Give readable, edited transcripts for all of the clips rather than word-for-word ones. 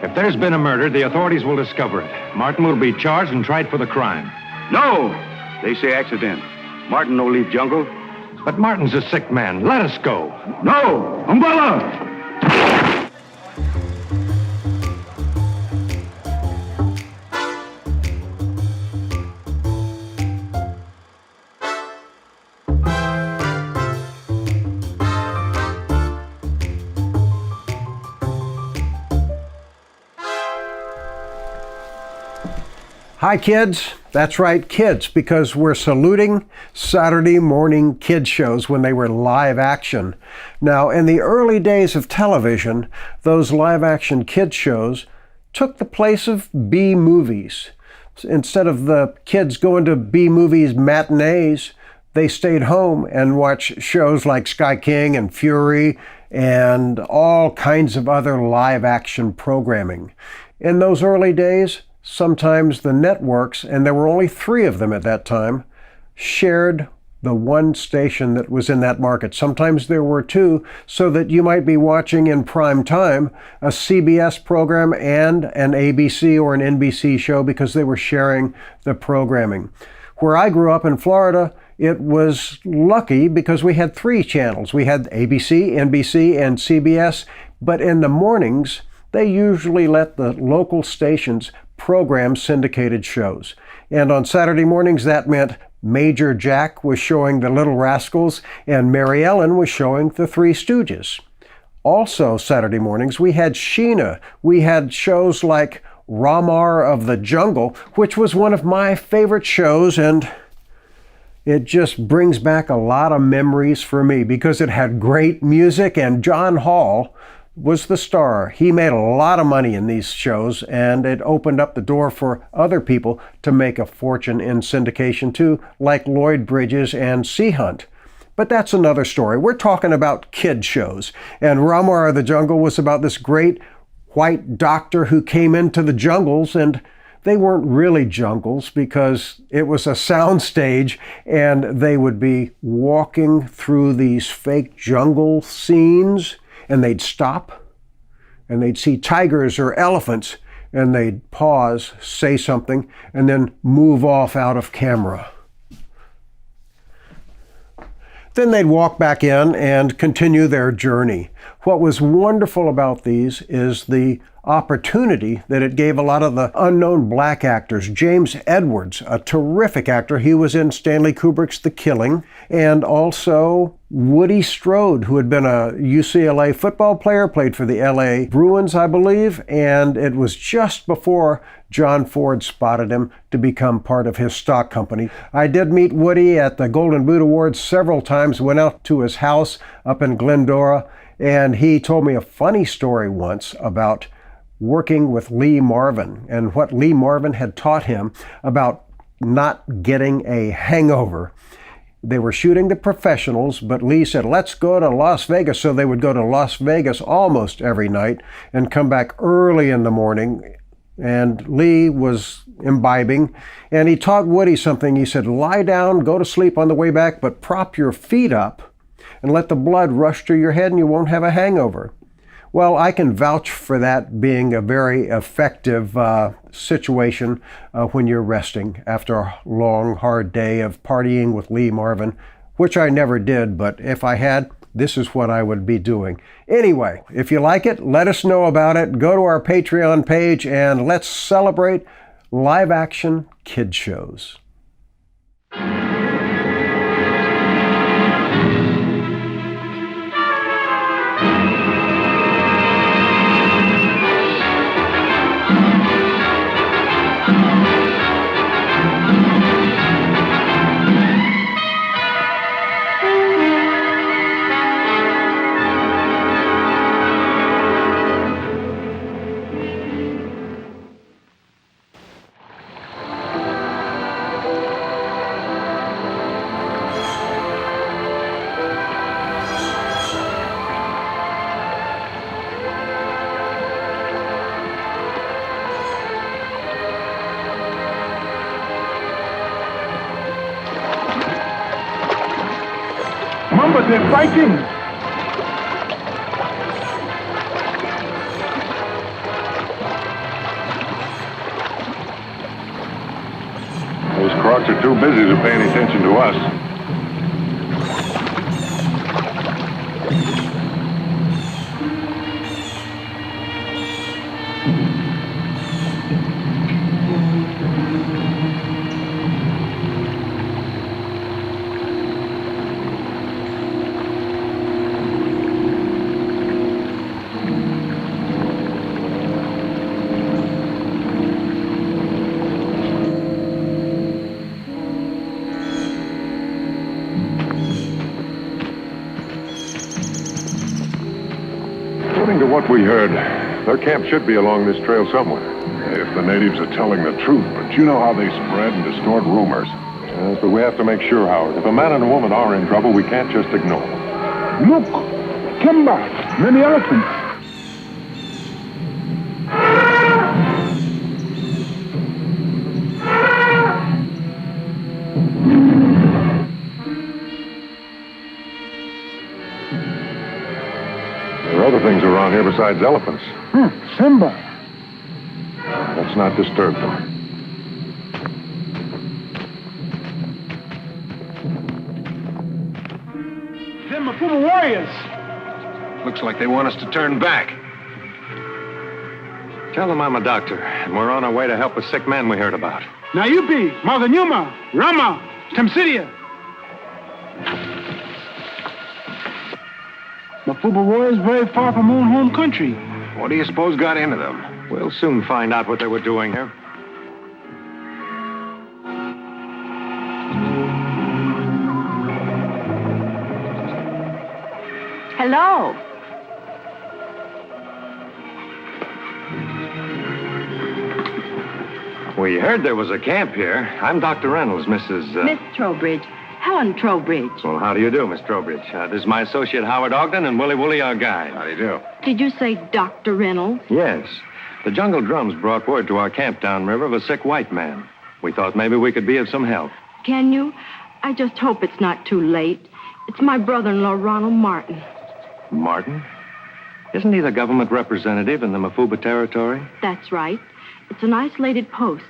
If there's been a murder, the authorities will discover it. Martin will be charged and tried for the crime. No! They say accident. Martin no leave jungle. But Martin's a sick man. Let us go. No! Umbrella! Hi kids, that's right, kids, because we're saluting Saturday morning kids shows when they were live action. Now, in the early days of television, those live action kids shows took the place of B movies. Instead of the kids going to B movies matinees, they stayed home and watched shows like Sky King and Fury and all kinds of other live action programming. In those early days, sometimes the networks, and there were only 3 of them at that time, shared the one station that was in that market. Sometimes there were 2, so that you might be watching in prime time a CBS program and an ABC or an NBC show because they were sharing the programming. Where I grew up in Florida, it was lucky because we had 3 channels. We had ABC, NBC, and CBS, but in the mornings, they usually let the local stations program syndicated shows. And on Saturday mornings, that meant Major Jack was showing The Little Rascals and Mary Ellen was showing The Three Stooges. Also Saturday mornings, we had Sheena. We had shows like RAMAR of the Jungle, which was one of my favorite shows, and it just brings back a lot of memories for me because it had great music, and Jon Hall was the star. He made a lot of money in these shows, and it opened up the door for other people to make a fortune in syndication too, like Lloyd Bridges and Sea Hunt. But that's another story. We're talking about kid shows, and RAMAR of the Jungle was about this great white doctor who came into the jungles, and they weren't really jungles because it was a sound stage, and they would be walking through these fake jungle scenes, and they'd stop, and they'd see tigers or elephants, and they'd pause, say something, and then move off out of camera. Then they'd walk back in and continue their journey. What was wonderful about these is the opportunity that it gave a lot of the unknown black actors. James Edwards, a terrific actor, he was in Stanley Kubrick's The Killing, and also Woody Strode, who had been a UCLA football player, played for the LA Bruins, I believe, and it was just before John Ford spotted him to become part of his stock company. I did meet Woody at the Golden Boot Awards several times, went out to his house up in Glendora, and he told me a funny story once about working with Lee Marvin and what Lee Marvin had taught him about not getting a hangover. They were shooting The Professionals, but Lee said, let's go to Las Vegas. So they would go to Las Vegas almost every night and come back early in the morning. And Lee was imbibing, and he taught Woody something. He said, lie down, go to sleep on the way back, but prop your feet up and let the blood rush to your head and you won't have a hangover. Well, I can vouch for that being a very effective situation when you're resting after a long, hard day of partying with Lee Marvin, which I never did, but if I had, this is what I would be doing. Anyway, if you like it, let us know about it. Go to our Patreon page and let's celebrate live action kid shows. Bomba, they're fighting! Crocs are too busy to pay any attention to us. According to what we heard, their camp should be along this trail somewhere. If the natives are telling the truth, but you know how they spread and distort rumors. Yes, but we have to make sure, Howard. If a man and a woman are in trouble, we can't just ignore them. Look! Kimber! Many elephants! There are other things around here besides elephants. Simba! Let's not disturb them. Them Mafuba warriors! Looks like they want us to turn back. Tell them I'm a doctor, and we're on our way to help a sick man we heard about. Now you be Maldanuma, Rama, Tamsidia. Mafuba warriors very far from own home country. What do you suppose got into them? We'll soon find out what they were doing here. Hello. We heard there was a camp here. I'm Dr. Reynolds, Mrs. Miss Trowbridge. Helen Trowbridge. Well, how do you do, Miss Trowbridge? This is my associate, Howard Ogden, and Willie Woolley, our guide. How do you do? Did you say Dr. Reynolds? Yes. The jungle drums brought word to our camp downriver of a sick white man. We thought maybe we could be of some help. Can you? I just hope it's not too late. It's my brother-in-law, Ronald Martin. Martin? Isn't he the government representative in the Mafuba territory? That's right. It's an isolated post.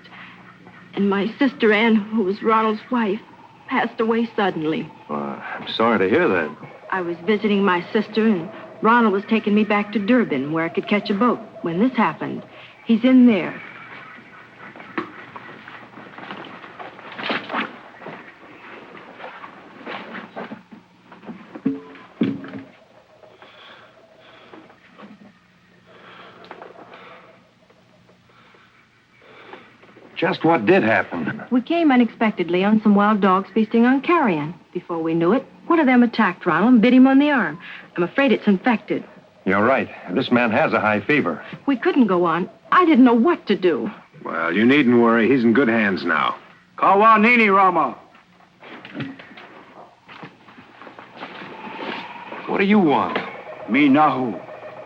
And my sister Ann, who was Ronald's wife, passed away suddenly. I'm sorry to hear that. I was visiting my sister, and Ronald was taking me back to Durban, where I could catch a boat when this happened. He's in there. Just what did happen? We came unexpectedly on some wild dogs feasting on carrion. Before we knew it, one of them attacked Ronald and bit him on the arm. I'm afraid it's infected. You're right. This man has a high fever. We couldn't go on. I didn't know what to do. Well, you needn't worry. He's in good hands now. Kawa Nini, Rama. What do you want? Me Nahu,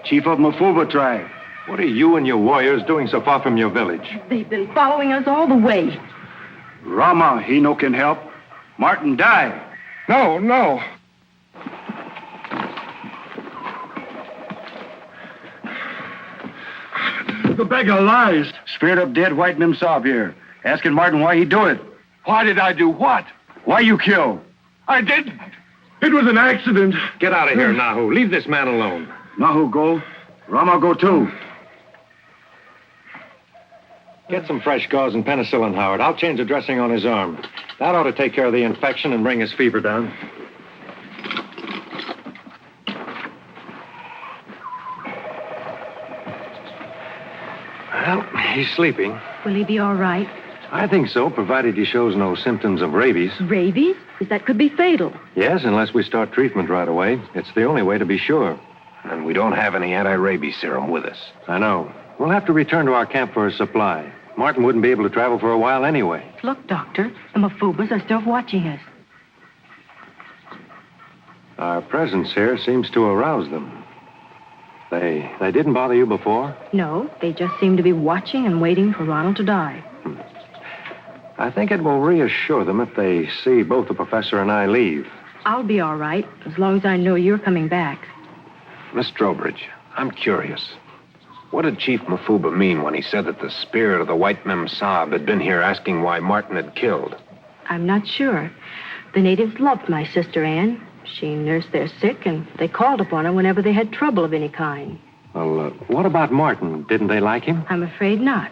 chief of Mafuba tribe. What are you and your warriors doing so far from your village? They've been following us all the way. Rama, he no can help. Martin die. No. The beggar lies. Spirit of dead white Nimsab here. Asking Martin why he do it. Why did I do what? Why you kill? I did. It was an accident. Get out of here, Nahu. Leave this man alone. Nahu go. Rama go too. Get some fresh gauze and penicillin, Howard. I'll change the dressing on his arm. That ought to take care of the infection and bring his fever down. Well, he's sleeping. Will he be all right? I think so, provided he shows no symptoms of rabies. Rabies? That could be fatal. Yes, unless we start treatment right away. It's the only way to be sure. And we don't have any anti-rabies serum with us. I know. We'll have to return to our camp for a supply. Martin wouldn't be able to travel for a while anyway. Look, Doctor, the Mafubas are still watching us. Our presence here seems to arouse them. They didn't bother you before? No, they just seem to be watching and waiting for Ronald to die. I think it will reassure them if they see both the professor and I leave. I'll be all right, as long as I know you're coming back. Miss Trowbridge, I'm curious. What did Chief Mafuba mean when he said that the spirit of the white Mem Sab had been here asking why Martin had killed? I'm not sure. The natives loved my sister Anne. She nursed their sick, and they called upon her whenever they had trouble of any kind. Well, what about Martin? Didn't they like him? I'm afraid not.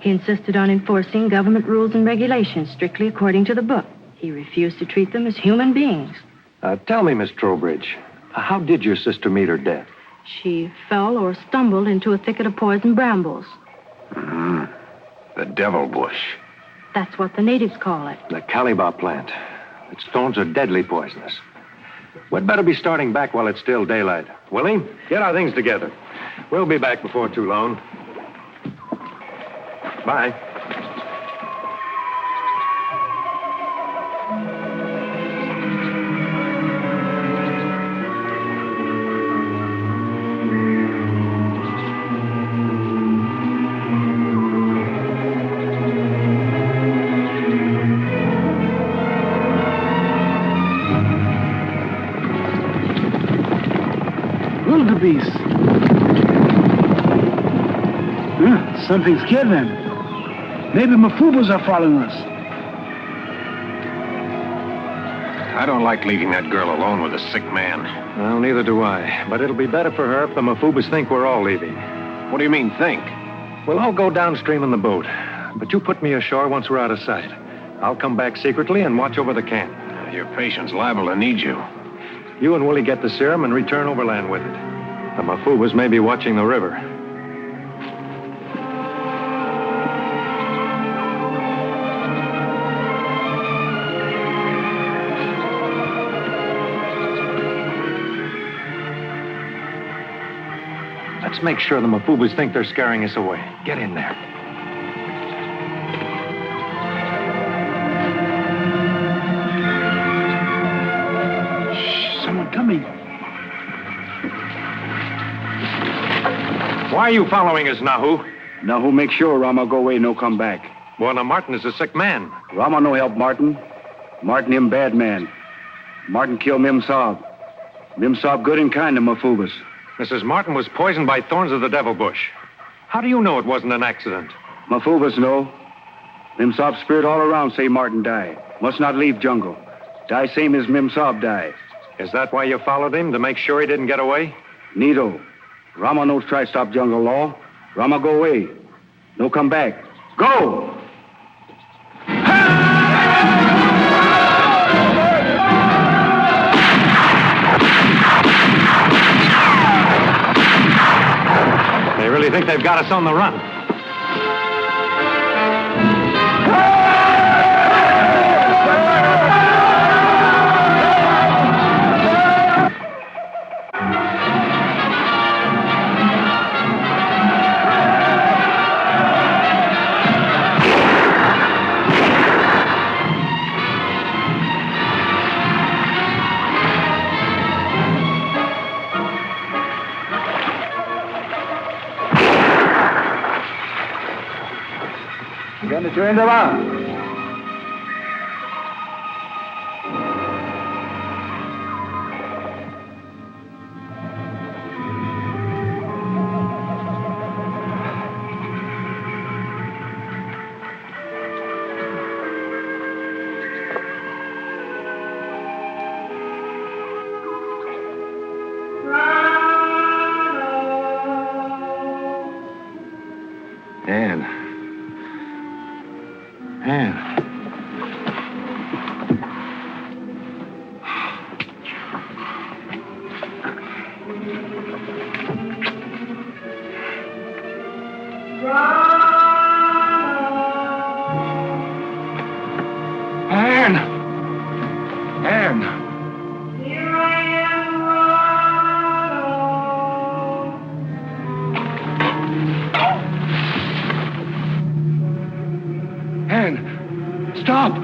He insisted on enforcing government rules and regulations strictly according to the book. He refused to treat them as human beings. Tell me, Miss Trowbridge, how did your sister meet her death? She fell or stumbled into a thicket of poison brambles. The devil bush. That's what the natives call it. The calibar plant. Its thorns are deadly poisonous. We'd better be starting back while it's still daylight. Willie, get our things together. We'll be back before too long. Bye. Wildebeest. Something's scared them. Maybe Mafubas are following us. I don't like leaving that girl alone with a sick man. Well, neither do I. But it'll be better for her if the Mafubas think we're all leaving. What do you mean, think? We'll all go downstream in the boat. But you put me ashore once we're out of sight. I'll come back secretly and watch over the camp. Your patient's liable to need you. You and Willie get the serum and return overland with it. The Mafubas may be watching the river. Let's make sure the Mafubas think they're scaring us away. Get in there. Shh, someone coming. Why are you following us, Nahu? Now who make sure Rama go away, no come back? Well, now Martin is a sick man. Rama no help Martin. Martin him bad man. Martin kill Mim Saab. Mim Saab good and kind to Mafubas. Mrs. Martin was poisoned by thorns of the devil bush. How do you know it wasn't an accident? Mafubas know. Mim Saab spirit all around say Martin die. Must not leave jungle. Die same as Mim Saab die. Is that why you followed him, to make sure he didn't get away? Needo. Rama no try stop jungle law. Rama go away. No come back. Go! They really think they've got us on the run. Turn them on. Stop!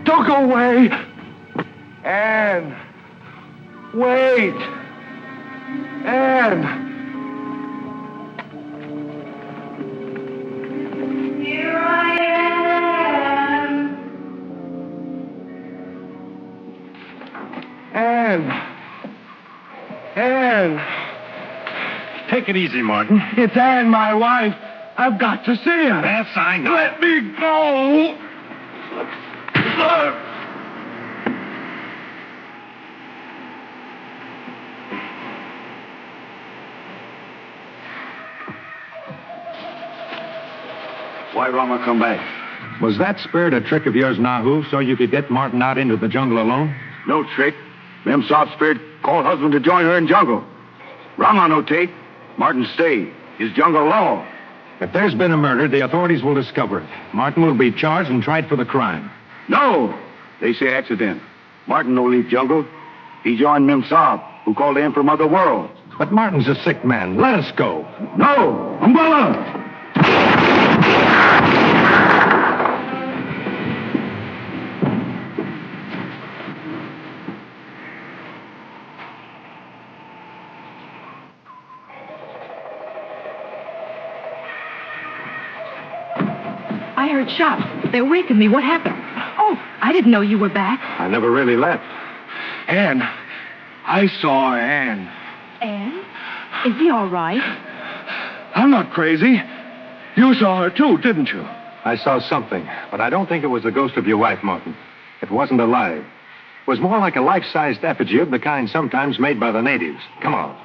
Don't go away! Anne! Wait! Anne! Here I am! Anne! Anne! Take it easy, Martin. It's Anne, my wife. I've got to see her. Yes, I know. Let me go! Why Rama come back? Was that spirit a trick of yours, Nahu, so you could get Martin out into the jungle alone? No trick. Mem Saab spirit called husband to join her in jungle. Rama no take. Martin stay. His jungle law. If there's been a murder, the authorities will discover it. Martin will be charged and tried for the crime. No. They say accident. Martin no leave jungle. He joined Mem Saab, who called the Emperor Mother World. But Martin's a sick man. Let us go. No! Umbrella! I heard shots. They awakened me. What happened? Oh, I didn't know you were back. I never really left. Anne. I saw Anne. Anne? Is he all right? I'm not crazy. You saw her too, didn't you? I saw something, but I don't think it was the ghost of your wife, Martin. It wasn't alive. It was more like a life-sized effigy of the kind sometimes made by the natives. Come on.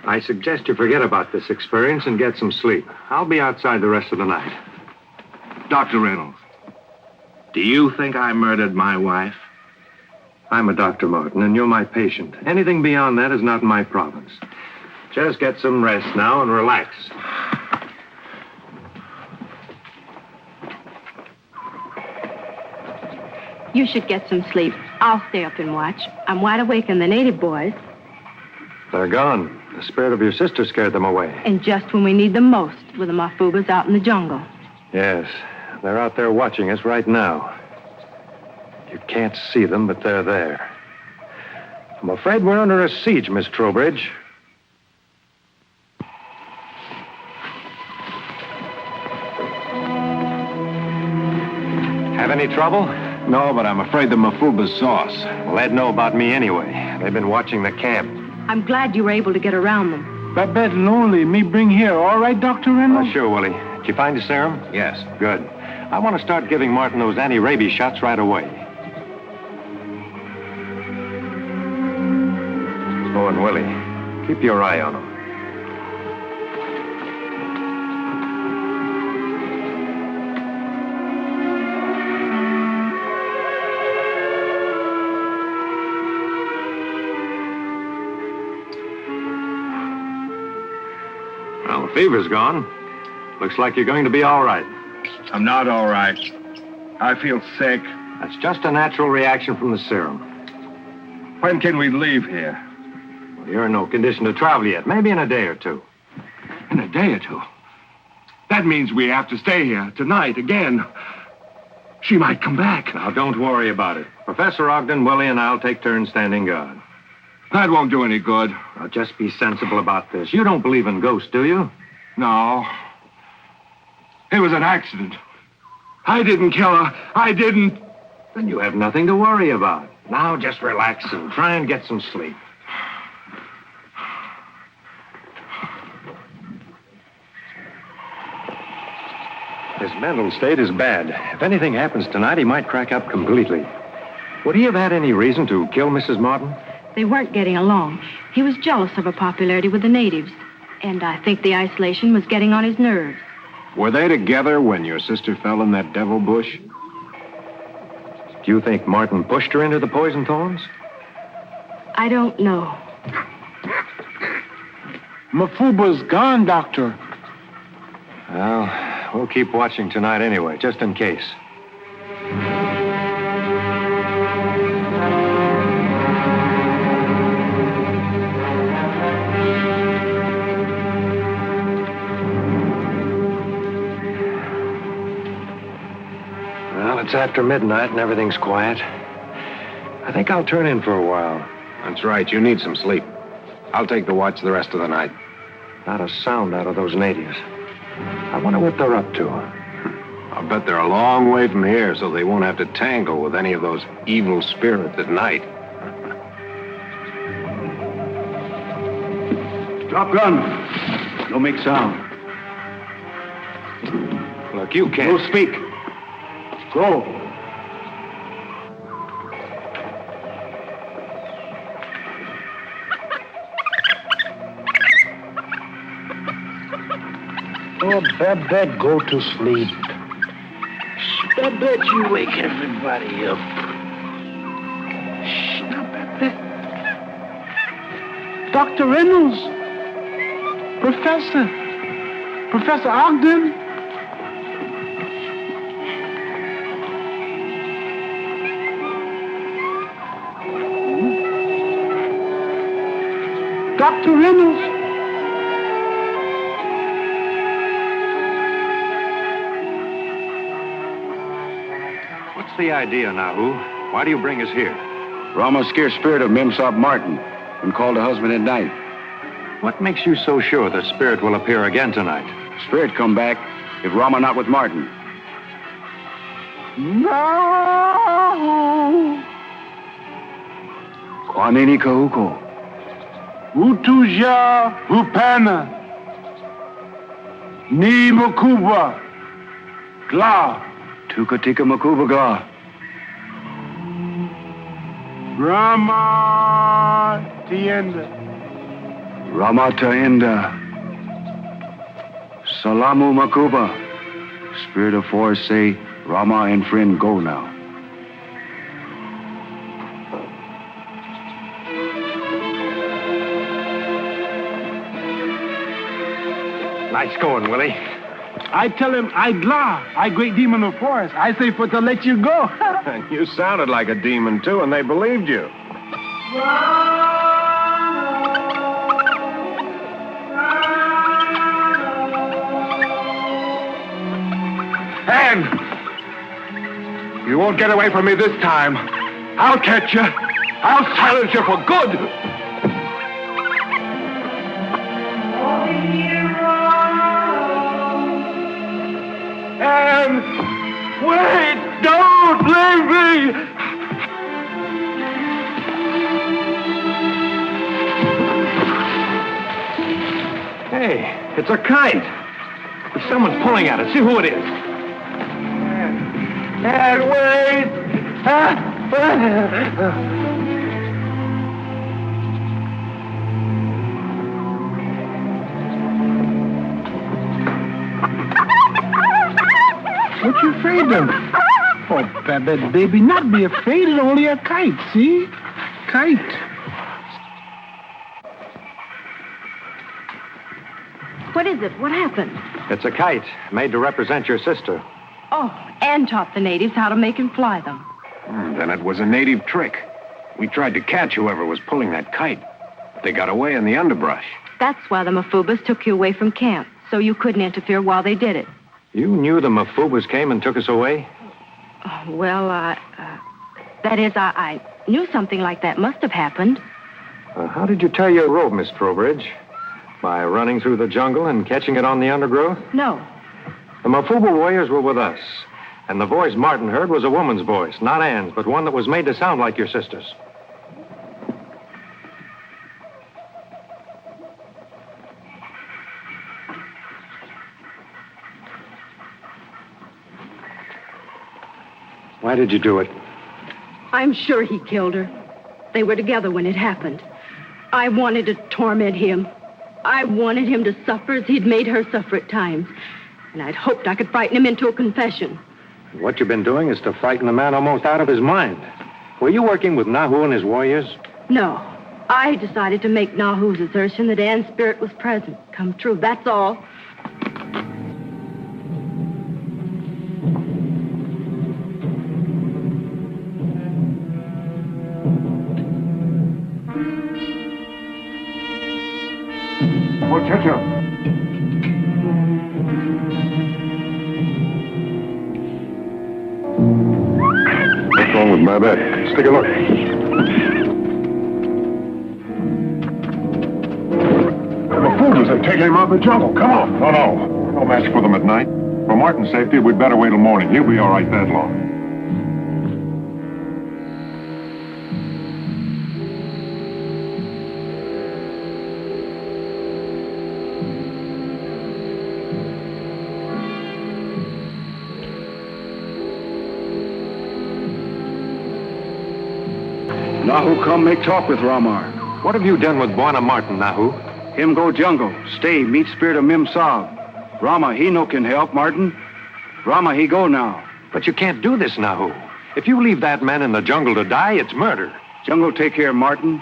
I suggest you forget about this experience and get some sleep. I'll be outside the rest of the night. Dr. Reynolds, do you think I murdered my wife? I'm a doctor, Martin, and you're my patient. Anything beyond that is not my province. Just get some rest now and relax. You should get some sleep. I'll stay up and watch. I'm wide awake, and the native boys. They're gone. The spirit of your sister scared them away. And just when we need them most, with the Mafubas out in the jungle. Yes, they're out there watching us right now. You can't see them, but they're there. I'm afraid we're under a siege, Miss Trowbridge. Have any trouble? No, but I'm afraid the Mafubas saw us. Well, they'd know about me anyway. They've been watching the camp. I'm glad you were able to get around them. That bed lonely. Me bring here. All right, Dr. Reynolds? Oh, sure, Willie. Did you find the serum? Yes. Good. I want to start giving Martin those anti-rabies shots right away. Oh, and Willie, keep your eye on him. Well, the fever's gone. Looks like you're going to be all right. I'm not all right. I feel sick. That's just a natural reaction from the serum. When can we leave here? Well, you're in no condition to travel yet. Maybe in a day or two. In a day or two? That means we have to stay here tonight again. She might come back. Now, don't worry about it. Professor Ogden, Willie, and I'll take turns standing guard. That won't do any good. Now, just be sensible about this. You don't believe in ghosts, do you? No. It was an accident. I didn't kill her. I didn't. Then you have nothing to worry about. Now, just relax and try and get some sleep. His mental state is bad. If anything happens tonight, he might crack up completely. Would he have had any reason to kill Mrs. Martin? They weren't getting along. He was jealous of her popularity with the natives. And I think the isolation was getting on his nerves. Were they together when your sister fell in that devil bush? Do you think Martin pushed her into the poison thorns? I don't know. Mafuba's gone, Doctor. Well, we'll keep watching tonight anyway, just in case. Well, it's after midnight and everything's quiet. I think I'll turn in for a while. That's right. You need some sleep. I'll take the watch the rest of the night. Not a sound out of those natives. I wonder what they're up to. I'll bet they're a long way from here, so they won't have to tangle with any of those evil spirits at night. Drop gun. Don't make sound. Look, you can't. Go speak. Go. Oh, Babette, go to sleep. Babette, you wake everybody up. Shh, now, Babette. Dr. Reynolds. Professor Ogden. Dr. Reynolds. What's the idea, Nahu? Why do you bring us here? Rama scared spirit of Memsab Martin and called her husband at night. What makes you so sure the spirit will appear again tonight? Spirit come back if Rama not with Martin. No. Kwanini Kahuko. Utuja Upana. Ni Makuba. Gla. Tukatika Makubaga. Rama Tienda. Rama Taenda. Salamu Makuba. Spirit of forest say, Rama and friend go now. Nice going, Willie. I tell him, I Gla, I great demon of forest. I say for to let you go. And you sounded like a demon, too, and they believed you. And you won't get away from me this time. I'll catch you. I'll silence you for good. And wait, don't leave me. Hey, it's a kite. Someone's pulling at it. See who it is. And wait. What you afraid of? Oh, Babette, baby, not be afraid. It's only a kite, see? Kite. What is it? What happened? It's a kite made to represent your sister. Oh, Anne taught the natives how to make and fly them. Then it was a native trick. We tried to catch whoever was pulling that kite. They got away in the underbrush. That's why the Mafubas took you away from camp, so you couldn't interfere while they did it. You knew the Mafubas came and took us away? Oh, well, that is, I knew something like that must have happened. How did you tie your rope, Miss Trowbridge? By running through the jungle and catching it on the undergrowth? No. The Mafuba warriors were with us, and the voice Martin heard was a woman's voice, not Anne's, but one that was made to sound like your sister's. Why did you do it? I'm sure he killed her. They were together when it happened. I wanted to torment him. I wanted him to suffer as he'd made her suffer at times. And I'd hoped I could frighten him into a confession. What you've been doing is to frighten the man almost out of his mind. Were you working with Nahu and his warriors? No. I decided to make Nahu's assertion that Anne's spirit was present come true. That's all. Muchacho. What's wrong with Babette? Let's take a look. The Mafubas have taken him out of the jungle. Come on. No. No match for them at night. For Martin's safety, we'd better wait till morning. He'll be all right that long. Nahu come make talk with Ramar. What have you done with Buana Martin, Nahu? Him go jungle. Stay, meet spirit of Mim Sab. Rama, he no can help, Martin. Rama, he go now. But you can't do this, Nahu. If you leave that man in the jungle to die, it's murder. Jungle take care, Martin.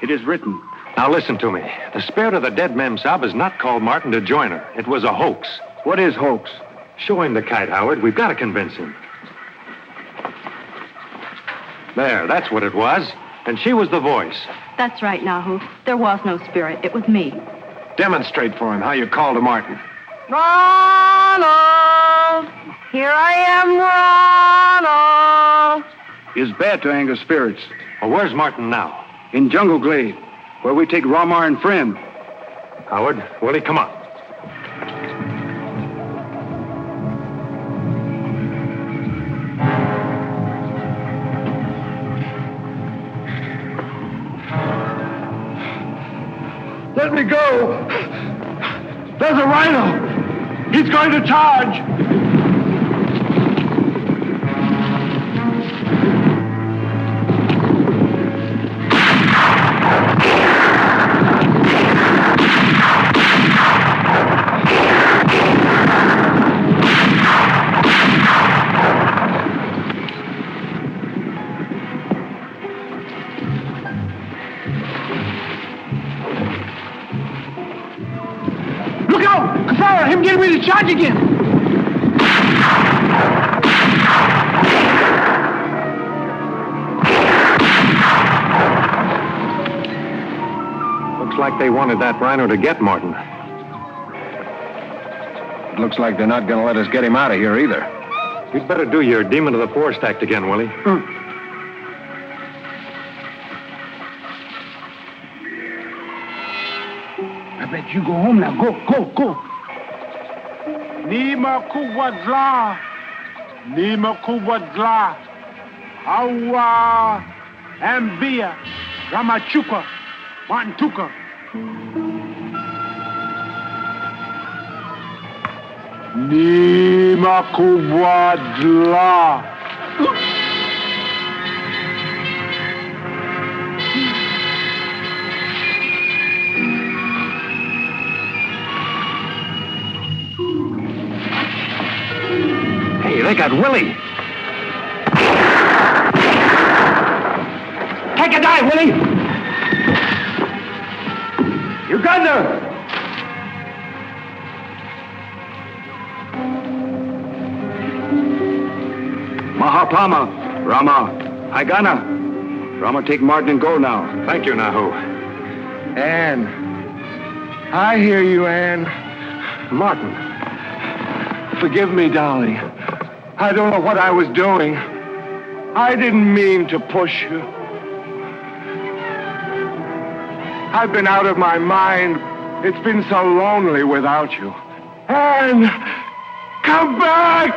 It is written. Now listen to me. The spirit of the dead Mem Sab has not called Martin to join her. It was a hoax. What is hoax? Show him the kite, Howard. We've got to convince him. There, that's what it was. And she was the voice. That's right, Nahu. There was no spirit. It was me. Demonstrate for him how you called to Martin. Ronald! Here I am, Ronald! It's bad to anger spirits. Well, where's Martin now? In Jungle Glade, where we take Ramar and friend. Howard, Willie, come on. Let me go. There's a rhino. He's going to charge. Look out! Kasara, him getting ready to charge again! Looks like they wanted that rhino to get Martin. It looks like they're not going to let us get him out of here either. You'd better do your Demon of the Forest act again, Willie. I bet you go home now. Go, go, go. Nima kuwadla. Nima kuwadla. Awa. Ambia. Ramachuka. Mantuka. Nima kuwadla. Hey, they got Willie. Take a dive, Willie. Uganda! Mahapama, Rama, Haigana. Rama take Martin and go now. Thank you, Nahu. Anne. I hear you, Anne. Martin. Forgive me, darling. I don't know what I was doing. I didn't mean to push you. I've been out of my mind. It's been so lonely without you. Anne, come back!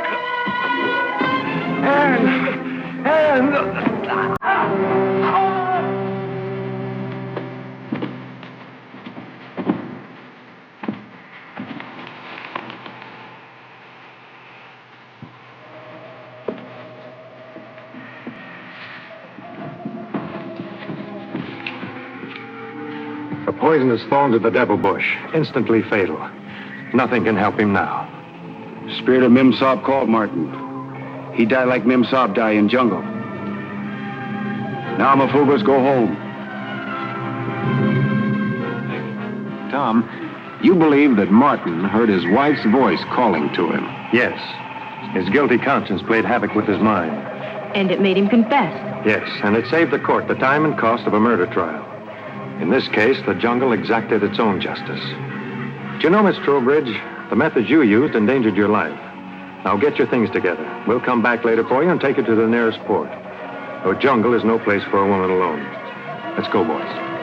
Anne! The poisonous thorns of the devil bush, instantly fatal. Nothing can help him now. Spirit of Mim Sab called Martin. He died like Mim Sab die in jungle. Now Mafugas go home. Tom, you believe that Martin heard his wife's voice calling to him. Yes. His guilty conscience played havoc with his mind. And it made him confess. Yes, and it saved the court the time and cost of a murder trial. In this case, the jungle exacted its own justice. Do you know, Miss Trowbridge, the methods you used endangered your life. Now get your things together. We'll come back later for you and take you to the nearest port. The jungle is no place for a woman alone. Let's go, boys.